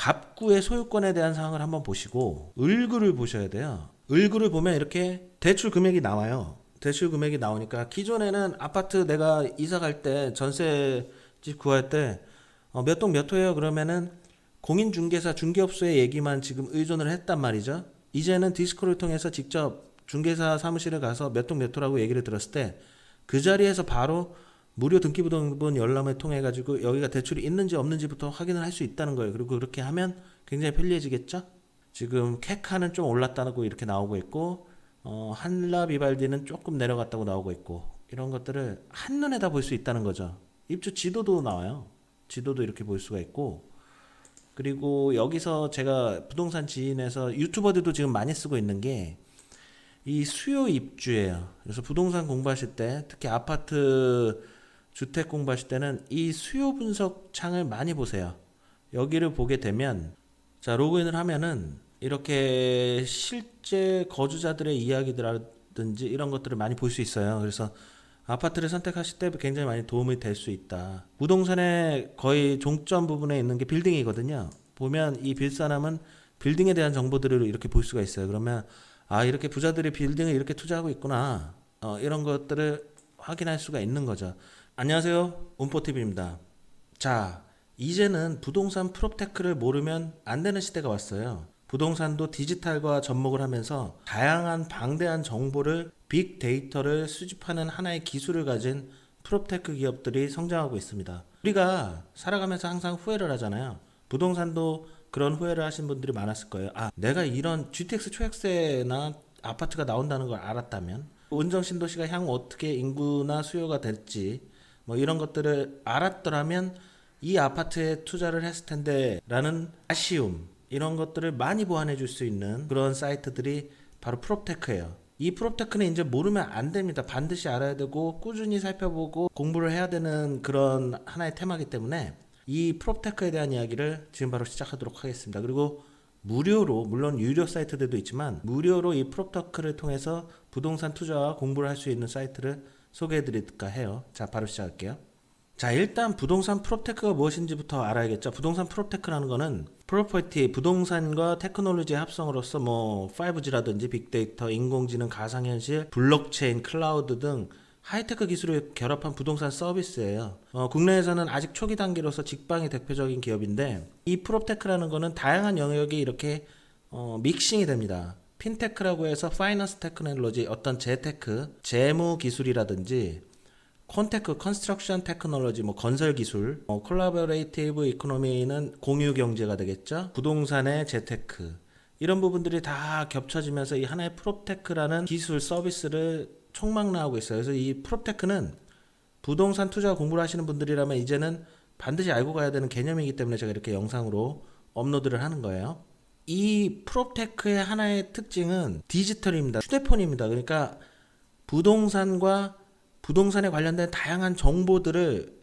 갑구의 소유권에 대한 사항을 한번 보시고 을구를 보셔야 돼요. 을구를 보면 이렇게 대출 금액이 나와요. 대출 금액이 나오니까 기존에는 아파트 내가 이사 갈 때 전세집 구할 때 몇 동 몇 호예요 그러면은 공인중개사 중개업소의 얘기만 지금 의존을 했단 말이죠. 이제는 디스코를 통해서 직접 중개사 사무실에 가서 몇 동 몇 호라고 얘기를 들었을 때 그 자리에서 바로 무료 등기부등본 열람을 통해 가지고 여기가 대출이 있는지 없는지부터 확인을 할 수 있다는 거예요. 그리고 그렇게 하면 굉장히 편리해지겠죠. 지금 캐카는 좀 올랐다고 이렇게 나오고 있고 한라 비발디는 조금 내려갔다고 나오고 있고 이런 것들을 한눈에 다 볼 수 있다는 거죠. 입주 지도도 나와요. 지도도 이렇게 볼 수가 있고 그리고 여기서 제가 부동산 지인에서 유튜버들도 지금 많이 쓰고 있는 게 이 수요 입주예요. 그래서 부동산 공부하실 때 특히 아파트 주택 공부하실 때는 이 수요 분석 창을 많이 보세요. 여기를 보게 되면 자 로그인을 하면은 이렇게 실제 거주자들의 이야기들라든지 이런 것들을 많이 볼 수 있어요. 그래서 아파트를 선택하실 때 굉장히 많이 도움이 될 수 있다. 부동산의 거의 종점 부분에 있는 게 빌딩이거든요. 보면 이 빌사람은 빌딩에 대한 정보들을 이렇게 볼 수가 있어요. 그러면 아 이렇게 부자들이 빌딩을 이렇게 투자하고 있구나. 이런 것들을 확인할 수가 있는 거죠. 안녕하세요. 운포TV입니다. 자 이제는 부동산 프롭테크를 모르면 안 되는 시대가 왔어요. 부동산도 디지털과 접목을 하면서 다양한 방대한 정보를 빅데이터를 수집하는 하나의 기술을 가진 프롭테크 기업들이 성장하고 있습니다. 우리가 살아가면서 항상 후회를 하잖아요. 부동산도 그런 후회를 하신 분들이 많았을 거예요. 아, 내가 이런 GTX 초약세나 아파트가 나온다는 걸 알았다면 운정 신도시가 향후 어떻게 인구나 수요가 될지 뭐 이런 것들을 알았더라면 이 아파트에 투자를 했을 텐데 라는 아쉬움 이런 것들을 많이 보완해 줄 수 있는 그런 사이트들이 바로 프롭테크예요. 이 프롭테크는 이제 모르면 안 됩니다. 반드시 알아야 되고 꾸준히 살펴보고 공부를 해야 되는 그런 하나의 테마이기 때문에 이 프롭테크에 대한 이야기를 지금 바로 시작하도록 하겠습니다. 그리고 무료로 물론 유료 사이트들도 있지만 무료로 이 프롭테크를 통해서 부동산 투자와 공부를 할 수 있는 사이트를 소개해 드릴까 해요. 자 바로 시작할게요. 자 일단 부동산 프롭테크가 무엇인지부터 알아야겠죠. 부동산 프롭테크라는 거는 프로퍼티 부동산과 테크놀로지의 합성으로서 뭐 5G라든지 빅데이터, 인공지능, 가상현실, 블록체인, 클라우드 등 하이테크 기술을 결합한 부동산 서비스예요. 국내에서는 아직 초기 단계로서 직방이 대표적인 기업인데 이 프롭테크라는 거는 다양한 영역이 이렇게 믹싱이 됩니다. 핀테크라고 해서 파이낸스 테크놀로지, 어떤 재테크, 재무 기술이라든지 콘테크, 컨스트럭션 테크놀로지, 뭐 건설 기술, 콜라보레이티브 이코노미는 공유 경제가 되겠죠. 부동산의 재테크 이런 부분들이 다 겹쳐지면서 이 하나의 프롭테크라는 기술 서비스를 총망라하고 있어요. 그래서 이 프롭테크는 부동산 투자 공부를 하시는 분들이라면 이제는 반드시 알고 가야 되는 개념이기 때문에 제가 이렇게 영상으로 업로드를 하는 거예요. 이 프롭테크의 하나의 특징은 디지털입니다. 휴대폰입니다. 그러니까 부동산과 부동산에 관련된 다양한 정보들을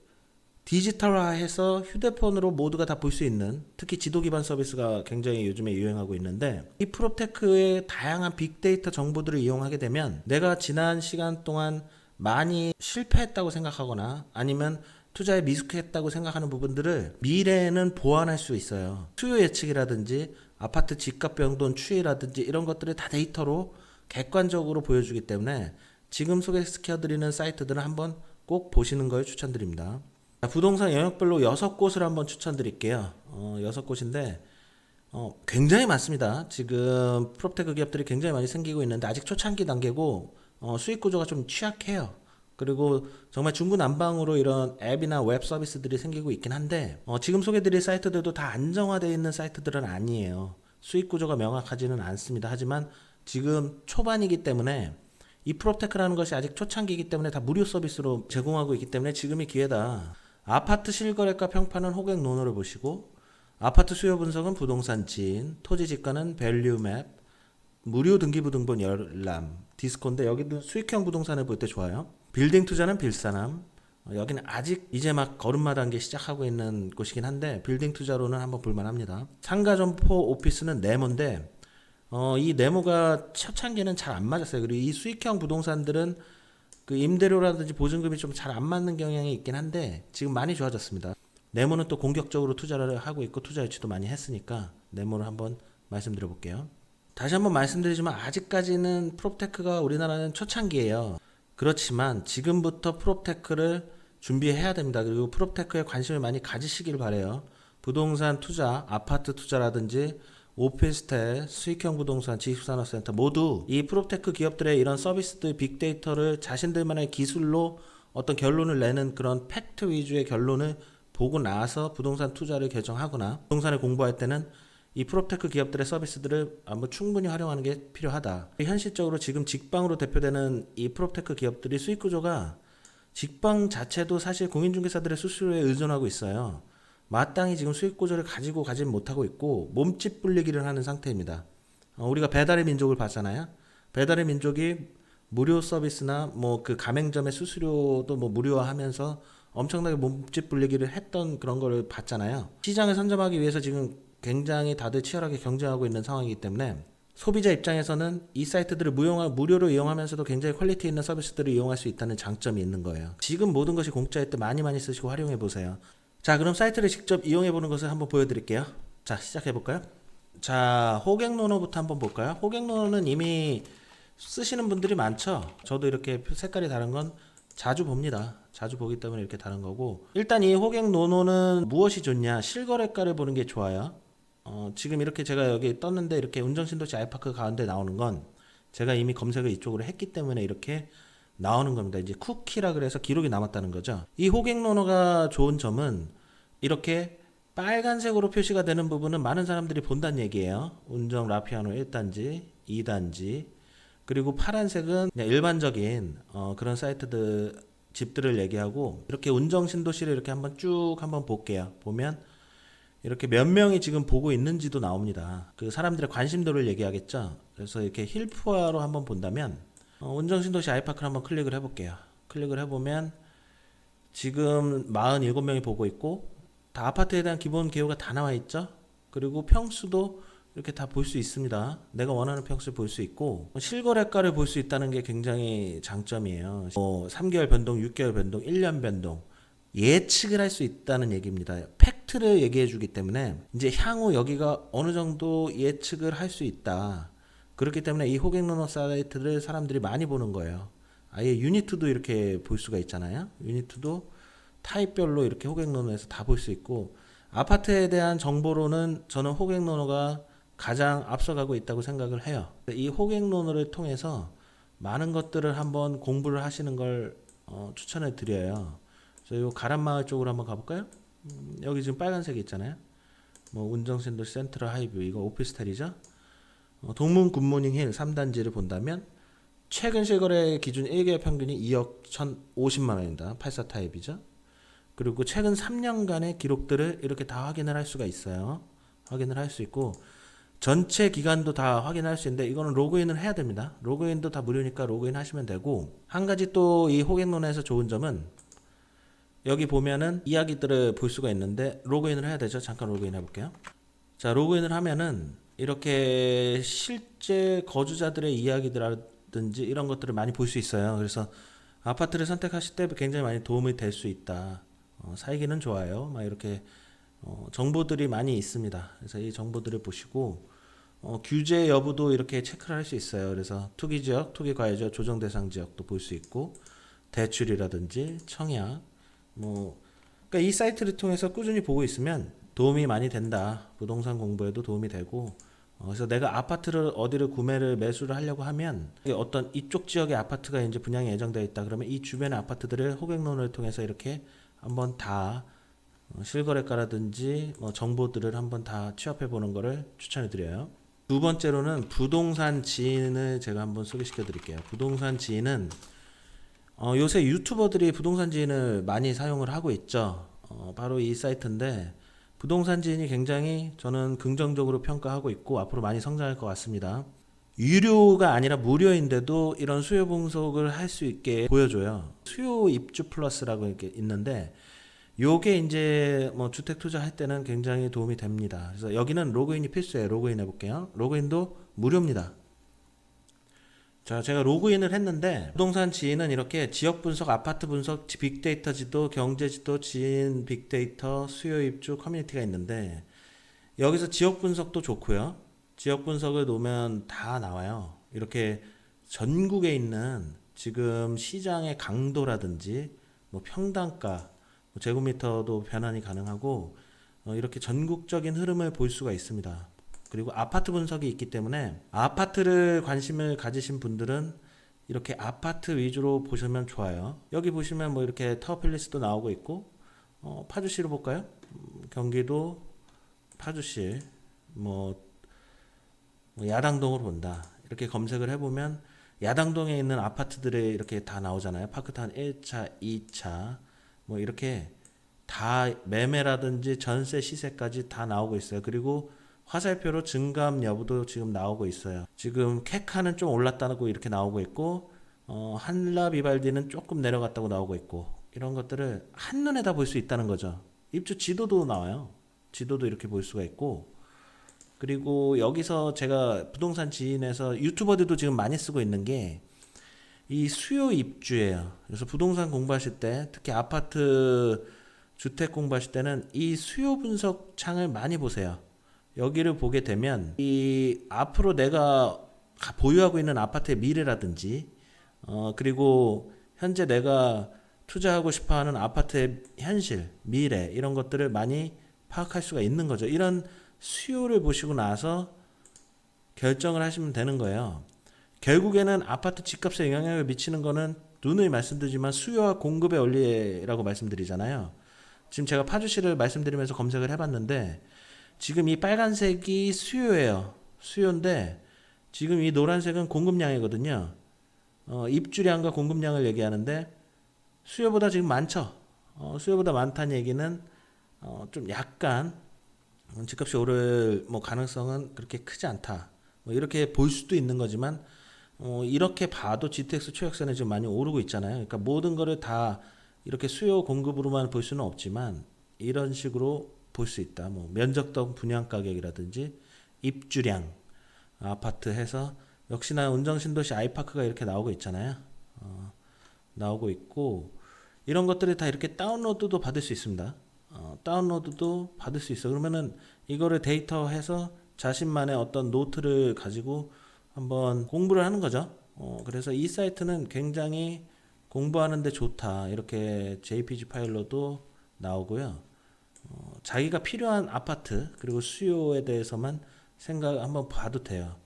디지털화해서 휴대폰으로 모두가 다 볼 수 있는 특히 지도 기반 서비스가 굉장히 요즘에 유행하고 있는데 이 프롭테크의 다양한 빅데이터 정보들을 이용하게 되면 내가 지난 시간 동안 많이 실패했다고 생각하거나 아니면 투자에 미숙했다고 생각하는 부분들을 미래에는 보완할 수 있어요. 수요 예측이라든지 아파트 집값 변동 추이라든지 이런 것들을 다 데이터로 객관적으로 보여주기 때문에 지금 소개시켜드리는 사이트들은 한번 꼭 보시는 걸 추천드립니다. 부동산 영역별로 6곳을 한번 추천드릴게요. 6곳인데 굉장히 많습니다. 지금 프롭테크 기업들이 굉장히 많이 생기고 있는데 아직 초창기 단계고 수익 구조가 좀 취약해요. 그리고 정말 중구난방으로 이런 앱이나 웹 서비스들이 생기고 있긴 한데 지금 소개드릴 사이트들도 다 안정화되어 있는 사이트들은 아니에요. 수익 구조가 명확하지는 않습니다. 하지만 지금 초반이기 때문에 이 프롭테크라는 것이 아직 초창기이기 때문에 다 무료 서비스로 제공하고 있기 때문에 지금이 기회다. 아파트 실거래가 평판은 호객 노노를 보시고 아파트 수요 분석은 부동산 지인, 토지 집가는 밸류맵, 무료 등기부등본 열람, 디스코인데 여기도 수익형 부동산을 볼 때 좋아요. 빌딩 투자는 빌사남. 여기는 아직 이제 막 걸음마 단계 시작하고 있는 곳이긴 한데 빌딩 투자로는 한번 볼만합니다. 상가점포 오피스는 네모인데 이 네모가 초창기는 잘 안 맞았어요. 그리고 이 수익형 부동산들은 그 임대료라든지 보증금이 좀 잘 안 맞는 경향이 있긴 한데 지금 많이 좋아졌습니다. 네모는 또 공격적으로 투자를 하고 있고 투자 유치도 많이 했으니까 네모를 한번 말씀드려 볼게요. 다시 한번 말씀드리지만 아직까지는 프롭테크가 우리나라는 초창기예요. 그렇지만 지금부터 프롭테크를 준비해야 됩니다. 그리고 프롭테크에 관심을 많이 가지시길 바래요. 부동산 투자, 아파트 투자라든지 오피스텔, 수익형 부동산, 지식산업센터 모두 이 프롭테크 기업들의 이런 서비스들, 빅데이터를 자신들만의 기술로 어떤 결론을 내는 그런 팩트 위주의 결론을 보고 나서 부동산 투자를 결정하거나 부동산을 공부할 때는 이 프롭테크 기업들의 서비스들을 한번 충분히 활용하는 게 필요하다. 현실적으로 지금 직방으로 대표되는 이 프롭테크 기업들이 수익 구조가 직방 자체도 사실 공인중개사들의 수수료에 의존하고 있어요. 마땅히 지금 수익 구조를 가지고 가진 못하고 있고 몸집 불리기를 하는 상태입니다. 우리가 배달의 민족을 봤잖아요. 배달의 민족이 무료 서비스나 뭐 그 가맹점의 수수료도 뭐 무료화하면서 엄청나게 몸집 불리기를 했던 그런 걸 봤잖아요. 시장을 선점하기 위해서 지금 굉장히 다들 치열하게 경쟁하고 있는 상황이기 때문에 소비자 입장에서는 이 사이트들을 무료로 이용하면서도 굉장히 퀄리티 있는 서비스들을 이용할 수 있다는 장점이 있는 거예요. 지금 모든 것이 공짜일 때 많이 쓰시고 활용해 보세요. 자, 그럼 사이트를 직접 이용해 보는 것을 한번 보여드릴게요. 자, 시작해 볼까요? 자, 호갱노노부터 한번 볼까요? 호갱노노는 이미 쓰시는 분들이 많죠. 저도 이렇게 색깔이 다른 건 자주 봅니다. 자주 보기 때문에 이렇게 다른 거고, 일단 이 호갱노노는 무엇이 좋냐? 실거래가를 보는 게 좋아요. 지금 이렇게 제가 여기 떴는데 이렇게 운정신도시 아이파크 가운데 나오는 건 제가 이미 검색을 이쪽으로 했기 때문에 이렇게 나오는 겁니다. 이제 쿠키라 그래서 기록이 남았다는 거죠. 이 호갱노노가 좋은 점은 이렇게 빨간색으로 표시가 되는 부분은 많은 사람들이 본다는 얘기예요. 운정 라피아노 1단지, 2단지, 그리고 파란색은 그냥 일반적인 그런 사이트들 집들을 얘기하고, 이렇게 운정 신도시를 이렇게 한번 볼게요. 보면 이렇게 몇 명이 지금 보고 있는지도 나옵니다. 그 사람들의 관심도를 얘기하겠죠. 그래서 이렇게 힐프화로 한번 본다면 운정 신도시 아이파크를 한번 클릭을 해볼게요. 클릭을 해보면 지금 47명이 보고 있고 다 아파트에 대한 기본 개요가 다 나와 있죠. 그리고 평수도 이렇게 다 볼 수 있습니다. 내가 원하는 평수를 볼 수 있고 실거래가를 볼 수 있다는 게 굉장히 장점이에요. 3개월 변동, 6개월 변동, 1년 변동 예측을 할 수 있다는 얘기입니다. 팩트를 얘기해 주기 때문에 이제 향후 여기가 어느 정도 예측을 할 수 있다. 그렇기 때문에 이 호갱노노 사이트를 사람들이 많이 보는 거예요. 아예 유니트도 이렇게 볼 수가 있잖아요. 유니트도 타입별로 이렇게 호갱노노에서 다 볼 수 있고, 아파트에 대한 정보로는 저는 호갱노노가 가장 앞서가고 있다고 생각을 해요. 이 호갱노노를 통해서 많은 것들을 한번 공부를 하시는 걸 추천을 드려요. 그래서 요 가란마을 쪽으로 한번 가볼까요? 여기 지금 빨간색이 있잖아요. 뭐 운정신도시 센트럴 하이뷰, 이거 오피스텔이죠. 동문 굿모닝 힐 3단지를 본다면 최근 실거래 기준 1개월 평균이 2억 1,050만 원입니다. 84 타입이죠. 그리고 최근 3년간의 기록들을 이렇게 다 확인을 할 수가 있어요. 확인을 할 수 있고 전체 기간도 다 확인할 수 있는데 이거는 로그인을 해야 됩니다. 로그인도 다 무료니까 로그인 하시면 되고, 한 가지 또 이 호갱노노에서 좋은 점은 여기 보면은 이야기들을 볼 수가 있는데 로그인을 해야 되죠. 잠깐 로그인 해볼게요. 자, 로그인을 하면은 이렇게 실제 거주자들의 이야기들이라든지 이런 것들을 많이 볼 수 있어요. 그래서 아파트를 선택하실 때 굉장히 많이 도움이 될 수 있다. 살기는 좋아요. 막 이렇게 정보들이 많이 있습니다. 그래서 이 정보들을 보시고 규제 여부도 이렇게 체크를 할 수 있어요. 그래서 투기 지역, 투기 과열 지역, 조정 대상 지역도 볼 수 있고, 대출이라든지 청약, 그러니까 이 사이트를 통해서 꾸준히 보고 있으면 도움이 많이 된다. 부동산 공부에도 도움이 되고, 그래서 내가 아파트를 어디를 구매를 매수를 하려고 하면 어떤 이쪽 지역의 아파트가 이제 분양이 예정되어 있다. 그러면 이 주변의 아파트들을 호갱론을 통해서 이렇게 한번 다 실거래가라든지 정보들을 한번 다 취합해 보는 거를 추천해 드려요. 두 번째로는 부동산 지인을 제가 한번 소개시켜 드릴게요. 부동산 지인은 요새 유튜버들이 부동산 지인을 많이 사용을 하고 있죠. 바로 이 사이트인데 부동산 지인이 굉장히 저는 긍정적으로 평가하고 있고 앞으로 많이 성장할 것 같습니다. 유료가 아니라 무료인데도 이런 수요 분석을 할 수 있게 보여줘요. 수요 입주 플러스라고 이렇게 있는데 요게 이제 주택 투자할 때는 굉장히 도움이 됩니다. 그래서 여기는 로그인이 필수예요. 로그인 해볼게요. 로그인도 무료입니다. 자, 제가 로그인을 했는데 부동산 지인은 이렇게 지역 분석, 아파트 분석, 빅데이터 지도, 경제 지도, 지인 빅데이터, 수요 입주 커뮤니티가 있는데 여기서 지역 분석도 좋고요. 지역 분석을 놓으면 다 나와요. 이렇게 전국에 있는 지금 시장의 강도라든지 뭐 평당가, 뭐 제곱미터도 변환이 가능하고 이렇게 전국적인 흐름을 볼 수가 있습니다. 그리고 아파트 분석이 있기 때문에 아파트를 관심을 가지신 분들은 이렇게 아파트 위주로 보시면 좋아요. 여기 보시면 뭐 이렇게 타워팰리스도 나오고 있고 파주시로 볼까요? 경기도 파주시 뭐 야당동으로 본다. 이렇게 검색을 해보면 야당동에 있는 아파트들이 이렇게 다 나오잖아요. 파크타운 1차, 2차 뭐 이렇게 다 매매라든지 전세 시세까지 다 나오고 있어요. 그리고 화살표로 증감 여부도 지금 나오고 있어요. 지금 캐카는 좀 올랐다고 이렇게 나오고 있고 한라 비발디는 조금 내려갔다고 나오고 있고 이런 것들을 한눈에 다 볼 수 있다는 거죠. 입주 지도도 나와요. 지도도 이렇게 볼 수가 있고 그리고 여기서 제가 부동산 지인에서 유튜버들도 지금 많이 쓰고 있는 게 이 수요 입주예요. 그래서 부동산 공부하실 때 특히 아파트 주택 공부하실 때는 이 수요 분석 창을 많이 보세요. 여기를 보게 되면 이 앞으로 내가 보유하고 있는 아파트의 미래라든지 그리고 현재 내가 투자하고 싶어하는 아파트의 현실, 미래 이런 것들을 많이 파악할 수가 있는 거죠. 이런 수요를 보시고 나서 결정을 하시면 되는 거예요. 결국에는 아파트 집값에 영향을 미치는 거는 누누이 말씀드리지만 수요와 공급의 원리라고 말씀드리잖아요. 지금 제가 파주시를 말씀드리면서 검색을 해봤는데 지금 이 빨간색이 수요예요. 수요인데 지금 이 노란색은 공급량이거든요. 입주량과 공급량을 얘기하는데 수요보다 지금 많죠. 수요보다 많다는 얘기는 좀 약간 집값이 오를 뭐 가능성은 그렇게 크지 않다. 뭐 이렇게 볼 수도 있는 거지만 이렇게 봐도 GTX 초약선이 지금 많이 오르고 있잖아요. 그러니까 모든 거를 다 이렇게 수요 공급으로만 볼 수는 없지만 이런 식으로 볼 수 있다. 뭐 면적동 분양 가격이라든지 입주량 아파트 해서 역시나 운정신도시 아이파크가 이렇게 나오고 있잖아요. 나오고 있고 이런 것들이 다 이렇게 다운로드도 받을 수 있습니다. 다운로드도 받을 수 있어. 그러면은 이거를 데이터해서 자신만의 어떤 노트를 가지고 한번 공부를 하는 거죠. 그래서 이 사이트는 굉장히 공부하는데 좋다. 이렇게 JPG 파일로도 나오고요. 자기가 필요한 아파트 그리고 수요에 대해서만 생각 한번 봐도 돼요.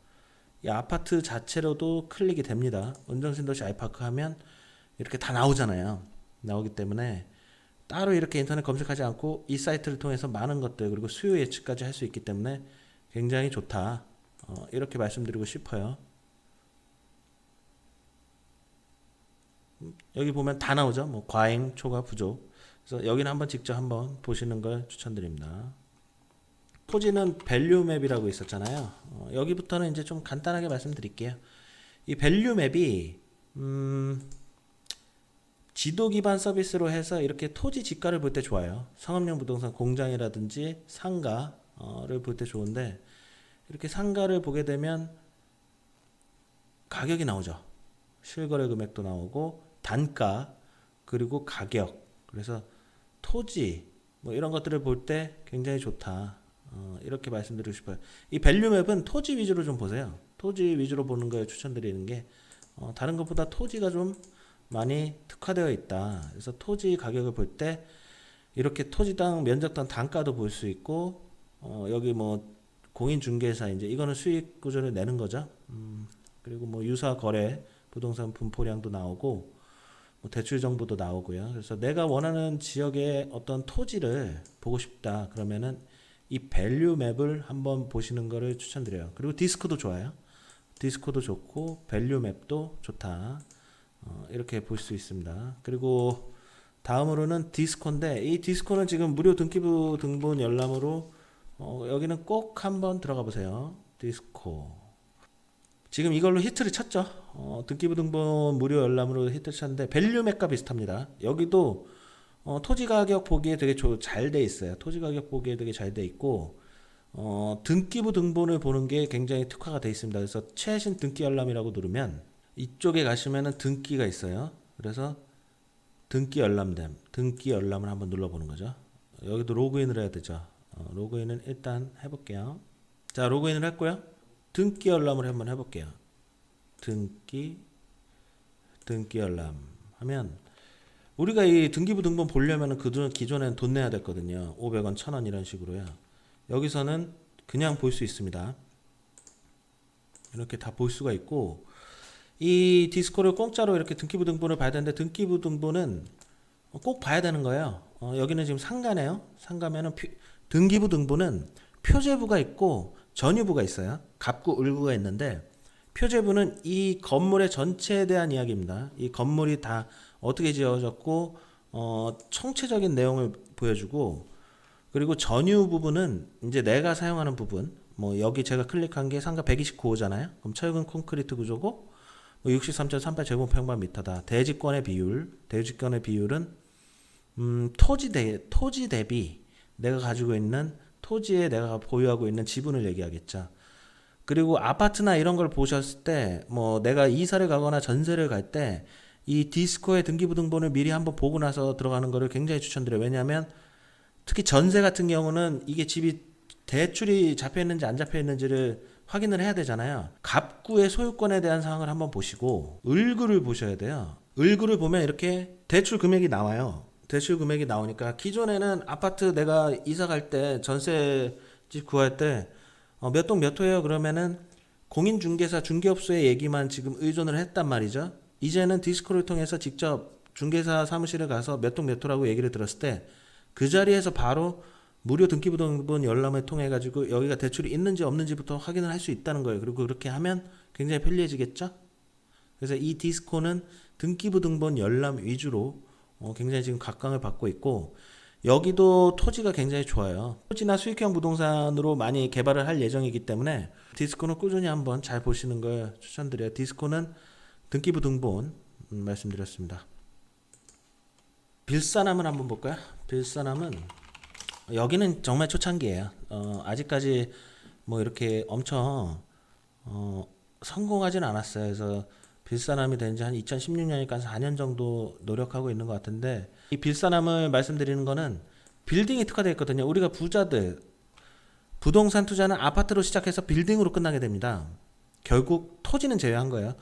이 아파트 자체로도 클릭이 됩니다. 운정신도시 아이파크 하면 이렇게 다 나오잖아요. 나오기 때문에 따로 이렇게 인터넷 검색하지 않고 이 사이트를 통해서 많은 것들 그리고 수요 예측까지 할 수 있기 때문에 굉장히 좋다. 이렇게 말씀드리고 싶어요. 여기 보면 다 나오죠. 뭐 과잉, 초과, 부족. 그래서 여기는 한번 직접 한번 보시는 걸 추천드립니다. 토지는 밸류 맵이라고 있었잖아요. 여기부터는 이제 좀 간단하게 말씀드릴게요. 이 밸류 맵이 지도 기반 서비스로 해서 이렇게 토지 지가를 볼 때 좋아요. 상업용 부동산 공장이라든지 상가를 볼 때 좋은데 이렇게 상가를 보게 되면 가격이 나오죠. 실거래 금액도 나오고 단가 그리고 가격 그래서 토지 뭐 이런 것들을 볼 때 굉장히 좋다. 이렇게 말씀드리고 싶어요. 이 밸류맵은 토지 위주로 좀 보세요. 토지 위주로 보는 걸 추천드리는 게 다른 것보다 토지가 좀 많이 특화되어 있다. 그래서 토지 가격을 볼 때 이렇게 토지당 면적당 단가도 볼 수 있고 여기 뭐 공인중개사 이제 이거는 수익 구조를 내는 거죠. 그리고 뭐 유사 거래 부동산 분포량도 나오고 뭐 대출 정보도 나오고요. 그래서 내가 원하는 지역의 어떤 토지를 보고 싶다 그러면은 이 밸류 맵을 한번 보시는 거를 추천드려요. 그리고 디스코도 좋아요. 디스코도 좋고 밸류 맵도 좋다. 이렇게 볼 수 있습니다. 그리고 다음으로는 디스코인데 이 디스코는 지금 무료 등기부 등본 열람으로 여기는 꼭 한번 들어가 보세요. 디스코 지금 이걸로 히트를 쳤죠. 등기부 등본 무료 열람으로 히트를 쳤는데 밸류맵과 비슷합니다. 여기도 토지 가격 보기에 되게 잘 돼 있어요. 토지 가격 보기에 되게 잘 돼 있고 등기부 등본을 보는 게 굉장히 특화가 돼 있습니다. 그래서 최신 등기 열람이라고 누르면 이쪽에 가시면은 등기가 있어요. 그래서 등기 열람됨, 등기 열람을 한번 눌러보는 거죠. 여기도 로그인을 해야 되죠. 로그인은 일단 해볼게요. 자, 로그인을 했고요. 등기 열람을 한번 해볼게요. 등기 열람 하면 우리가 이 등기부 등본 보려면 기존에는 돈 내야 됐거든요. 500원, 1000원 이런 식으로요. 여기서는 그냥 볼 수 있습니다. 이렇게 다 볼 수가 있고, 이 디스코를 공짜로 이렇게 등기부 등본을 봐야 되는데, 등기부 등본은 꼭 봐야 되는 거예요. 여기는 지금 상가네요. 상가면은 등기부 등본은 표제부가 있고 전유부가 있어요. 갑구, 을구가 있는데, 표제부는 이 건물의 전체에 대한 이야기입니다. 이 건물이 다 어떻게 지어졌고 총체적인 내용을 보여주고, 그리고 전유 부분은 이제 내가 사용하는 부분, 뭐 여기 제가 클릭한 게 상가 129호잖아요. 그럼 철근 콘크리트 구조고 63.38제곱평방미터다. 대지권의 비율은 토지 대비 내가 가지고 있는 토지에 내가 보유하고 있는 지분을 얘기하겠죠. 그리고 아파트나 이런 걸 보셨을 때 뭐 내가 이사를 가거나 전세를 갈 때 이 디스코의 등기부 등본을 미리 한번 보고 나서 들어가는 거를 굉장히 추천드려요. 왜냐하면 특히 전세 같은 경우는 이게 집이 대출이 잡혀 있는지 안 잡혀 있는지를 확인을 해야 되잖아요. 갑구의 소유권에 대한 사항을 한번 보시고 을구를 보셔야 돼요. 을구를 보면 이렇게 대출 금액이 나와요. 대출 금액이 나오니까 기존에는 아파트 내가 이사 갈 때 전세집 구할 때 몇 동 몇 호예요? 그러면은 공인중개사 중개업소의 얘기만 지금 의존을 했단 말이죠. 이제는 디스코를 통해서 직접 중개사 사무실에 가서 몇 동 몇 호라고 얘기를 들었을 때 그 자리에서 바로 무료 등기부 등본 열람을 통해 가지고 여기가 대출이 있는지 없는지부터 확인을 할 수 있다는 거예요. 그리고 그렇게 하면 굉장히 편리해지겠죠. 그래서 이 디스코는 등기부 등본 열람 위주로 굉장히 지금 각광을 받고 있고, 여기도 토지가 굉장히 좋아요. 토지나 수익형 부동산으로 많이 개발을 할 예정이기 때문에 디스코는 꾸준히 한번 잘 보시는 걸 추천드려요. 디스코는 등기부 등본 말씀드렸습니다. 빌사남을 한번 볼까요? 빌사남은 여기는 정말 초창기예요. 아직까지 뭐 이렇게 엄청 성공하진 않았어요. 그래서 빌사남이 된 지 한 2016년이니까 4년 정도 노력하고 있는 것 같은데, 이 빌사남을 말씀드리는 거는 빌딩이 특화되어 있거든요. 우리가 부자들 부동산 투자는 아파트로 시작해서 빌딩으로 끝나게 됩니다. 결국 토지는 제외한 거예요.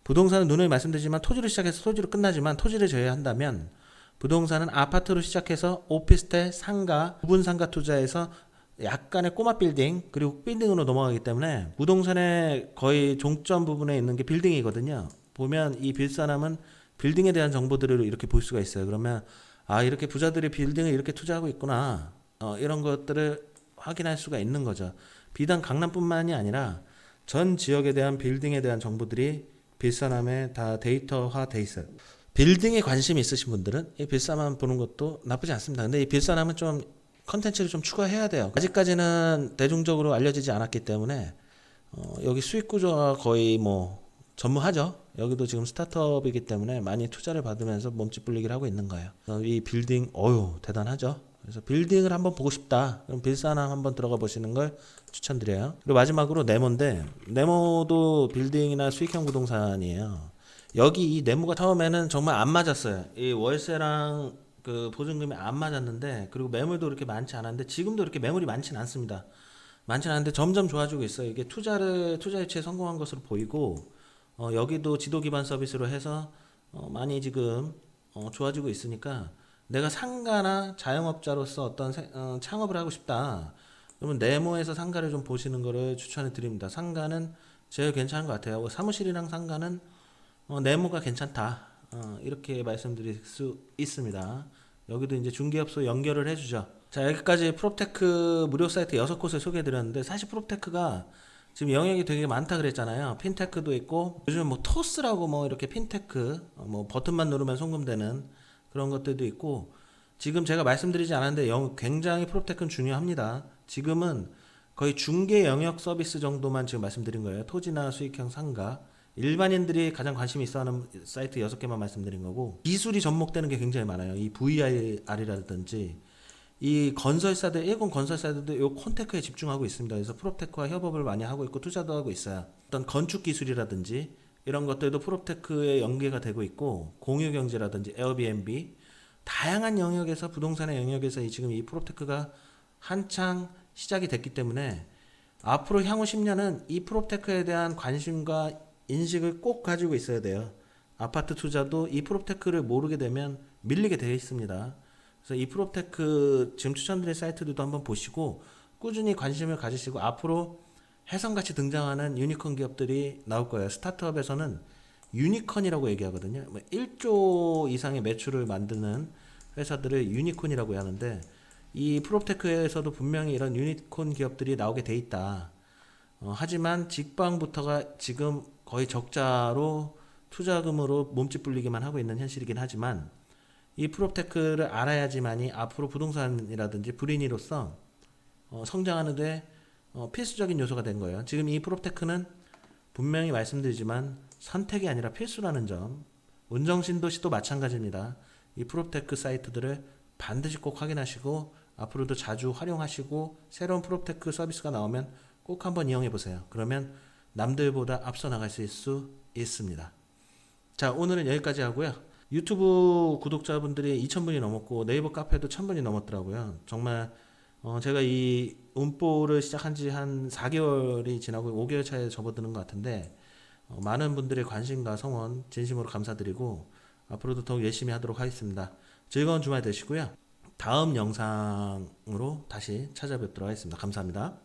부동산은 누누이 말씀드리지만 토지로 시작해서 토지로 끝나지만, 토지를 제외한다면 부동산은 아파트로 시작해서 오피스텔, 상가, 부분 상가 투자에서 약간의 꼬마 빌딩, 그리고 빌딩으로 넘어가기 때문에 부동산의 거의 종점 부분에 있는 게 빌딩이거든요. 보면 이 빌사남은 빌딩에 대한 정보들을 이렇게 볼 수가 있어요. 그러면 이렇게 부자들이 빌딩을 이렇게 투자하고 있구나, 이런 것들을 확인할 수가 있는 거죠. 비단 강남뿐만이 아니라 전 지역에 대한 빌딩에 대한 정보들이 빌사남에 다 데이터화 돼 있어요. 빌딩에 관심이 있으신 분들은 이 빌사남 보는 것도 나쁘지 않습니다. 근데 이 빌사남은 좀 컨텐츠를 좀 추가해야 돼요. 아직까지는 대중적으로 알려지지 않았기 때문에 여기 수익 구조가 거의 뭐 전무하죠. 여기도 지금 스타트업이기 때문에 많이 투자를 받으면서 몸집 불리기를 하고 있는 거예요. 이 빌딩 대단하죠. 그래서 빌딩을 한번 보고 싶다, 그럼 빌사남 한번 들어가 보시는 걸 추천드려요. 그리고 마지막으로 네모인데, 네모도 빌딩이나 수익형 부동산이에요. 여기 이 네모가 처음에는 정말 안 맞았어요. 이 월세랑 그 보증금이 안 맞았는데, 그리고 매물도 그렇게 많지 않았는데, 지금도 이렇게 매물이 많지는 않습니다. 많지는 않은데 점점 좋아지고 있어요. 이게 투자 유치에 성공한 것으로 보이고, 여기도 지도 기반 서비스로 해서 많이 지금 좋아지고 있으니까, 내가 상가나 자영업자로서 어떤 창업을 하고 싶다, 그러면 네모에서 상가를 좀 보시는 거를 추천해 드립니다. 상가는 제일 괜찮은 것 같아요. 사무실이랑 상가는 네모가 괜찮다, 이렇게 말씀드릴 수 있습니다. 여기도 이제 중개업소 연결을 해주죠. 자, 여기까지 프롭테크 무료 사이트 6곳을 소개해 드렸는데, 사실 프롭테크가 지금 영역이 되게 많다 그랬잖아요. 핀테크도 있고, 요즘 뭐 토스라고 뭐 이렇게 핀테크, 뭐 버튼만 누르면 송금되는 그런 것들도 있고, 지금 제가 말씀드리지 않았는데 굉장히 프롭테크는 중요합니다. 지금은 거의 중개 영역 서비스 정도만 지금 말씀드린 거예요. 토지나 수익형 상가, 일반인들이 가장 관심이 있어하는 사이트 6개만 말씀드린 거고, 기술이 접목되는 게 굉장히 많아요. 이 VR이라든지 이 건설사들, 일본 건설사들도 이 콘테크에 집중하고 있습니다. 그래서 프롭테크와 협업을 많이 하고 있고 투자도 하고 있어요. 어떤 건축 기술이라든지 이런 것들도 프롭테크에 연계가 되고 있고, 공유 경제라든지 에어비앤비 다양한 영역에서, 부동산의 영역에서 지금 이 프롭테크가 한창 시작이 됐기 때문에 앞으로 향후 10년은 이 프롭테크에 대한 관심과 인식을 꼭 가지고 있어야 돼요. 아파트 투자도 이 프롭테크를 모르게 되면 밀리게 되어 있습니다. 그래서 이 프롭테크 지금 추천드린 사이트들도 한번 보시고 꾸준히 관심을 가지시고, 앞으로 혜성같이 등장하는 유니콘 기업들이 나올 거예요. 스타트업에서는 유니콘이라고 얘기하거든요. 1조 이상의 매출을 만드는 회사들을 유니콘이라고 하는데, 이 프롭테크에서도 분명히 이런 유니콘 기업들이 나오게 돼 있다. 하지만 직방부터가 지금 거의 적자로 투자금으로 몸집 불리기만 하고 있는 현실이긴 하지만, 이 프롭테크를 알아야지만이 앞으로 부동산이라든지 불인이로서 성장하는데 필수적인 요소가 된 거예요. 지금 이 프롭테크는 분명히 말씀드리지만 선택이 아니라 필수라는 점. 운정신도시도 마찬가지입니다. 이 프롭테크 사이트들을 반드시 꼭 확인하시고 앞으로도 자주 활용하시고, 새로운 프롭테크 서비스가 나오면 꼭 한번 이용해 보세요. 그러면 남들보다 앞서 나갈 수 있습니다. 자, 오늘은 여기까지 하고요. 유튜브 구독자분들이 2,000분이 넘었고 네이버 카페도 1,000분이 넘었더라고요. 정말 제가 이 운보를 시작한 지 한 4개월이 지나고 5개월 차에 접어드는 것 같은데, 많은 분들의 관심과 성원 진심으로 감사드리고 앞으로도 더욱 열심히 하도록 하겠습니다. 즐거운 주말 되시고요. 다음 영상으로 다시 찾아뵙도록 하겠습니다. 감사합니다.